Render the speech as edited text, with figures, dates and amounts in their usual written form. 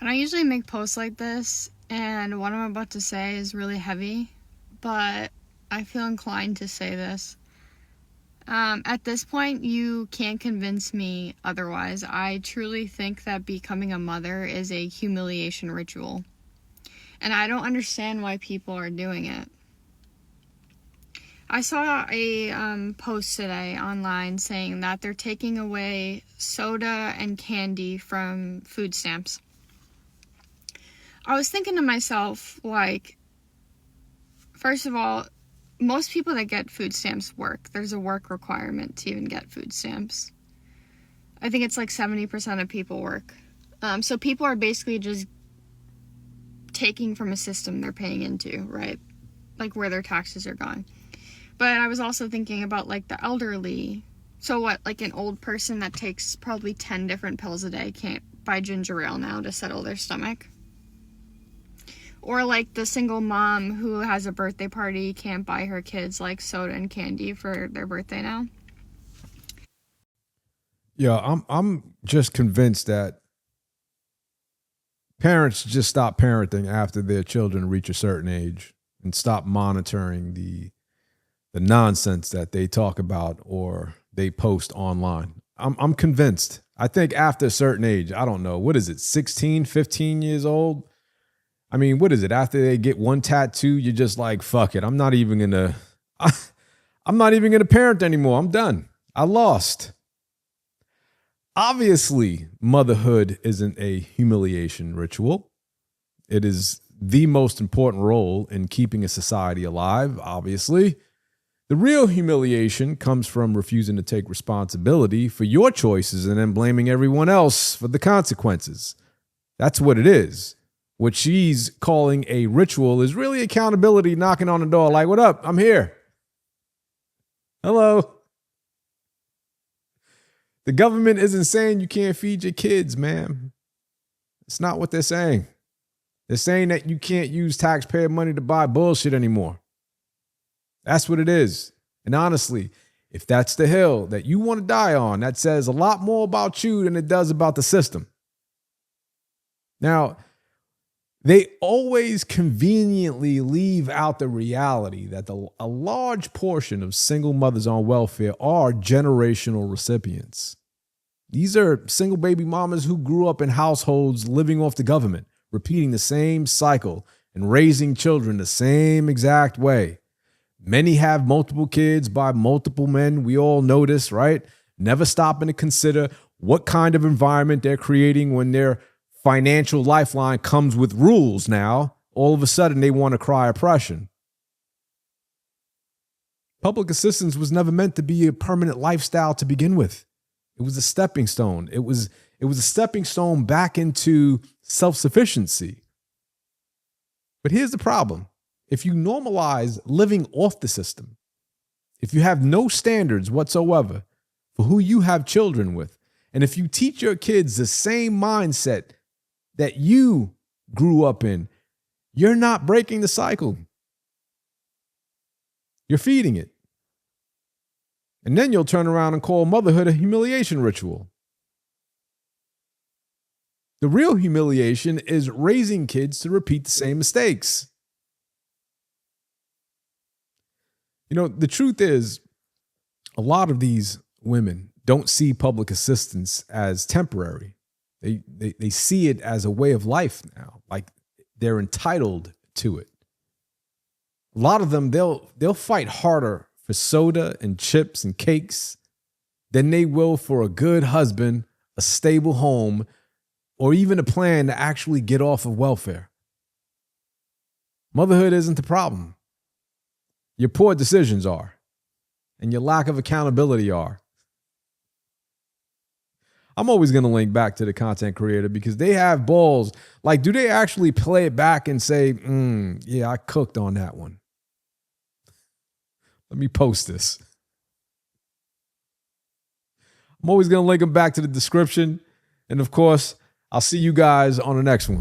And I usually make posts like this, and what I'm about to say is really heavy, but I feel inclined to say this. At this point, you can't convince me otherwise. I truly think that becoming a mother is a humiliation ritual, and I don't understand why people are doing it. I saw a post today online saying that they're taking away soda and candy from food stamps. I was thinking to myself, like, first of all, most people that get food stamps work. There's a work requirement to even get food stamps. I think it's like 70% of people work. So people are basically just taking from a system they're paying into, right? Like where their taxes are going. But I was also thinking about like the elderly. So what, like an old person that takes probably 10 different pills a day can't buy ginger ale now to settle their stomach? Or like the single mom who has a birthday party can't buy her kids like soda and candy for their birthday now? Yeah, I'm just convinced that parents just stop parenting after their children reach a certain age and stop monitoring the nonsense that they talk about or they post online. I'm convinced. I think after a certain age, I don't know, what is it, 16, 15 years old? I mean, what is it? After they get one tattoo, you're just like, fuck it. I'm not even gonna parent anymore. I'm done. I lost. Obviously, motherhood isn't a humiliation ritual. It is the most important role in keeping a society alive, obviously. The real humiliation comes from refusing to take responsibility for your choices and then blaming everyone else for the consequences. That's what it is. What she's calling a ritual is really accountability knocking on the door like, what up? I'm here. Hello. The government isn't saying you can't feed your kids, man. It's not what they're saying. They're saying that you can't use taxpayer money to buy bullshit anymore. That's what it is. And honestly, if that's the hill that you want to die on, that says a lot more about you than it does about the system. Now, they always conveniently leave out the reality that a large portion of single mothers on welfare are generational recipients. These are single baby mamas who grew up in households living off the government, repeating the same cycle and raising children the same exact way. Many have multiple kids by multiple men. We all know this, right? Never stopping to consider what kind of environment they're creating when their financial lifeline comes with rules now. All of a sudden, they want to cry oppression. Public assistance was never meant to be a permanent lifestyle to begin with. It was a stepping stone. It was a stepping stone back into self-sufficiency. But here's the problem. If you normalize living off the system, if you have no standards whatsoever for who you have children with, and if you teach your kids the same mindset that you grew up in, you're not breaking the cycle. You're feeding it. And then you'll turn around and call motherhood a humiliation ritual. The real humiliation is raising kids to repeat the same mistakes. You know, the truth is, a lot of these women don't see public assistance as temporary. They see it as a way of life now, like they're entitled to it. A lot of them, they'll fight harder for soda and chips and cakes than they will for a good husband, a stable home, or even a plan to actually get off of welfare. Motherhood isn't the problem. Your poor decisions are, and your lack of accountability are. I'm always going to link back to the content creator because they have balls. Like, do they actually play it back and say, yeah, I cooked on that one? Let me post this. I'm always going to link them back to the description. And of course, I'll see you guys on the next one.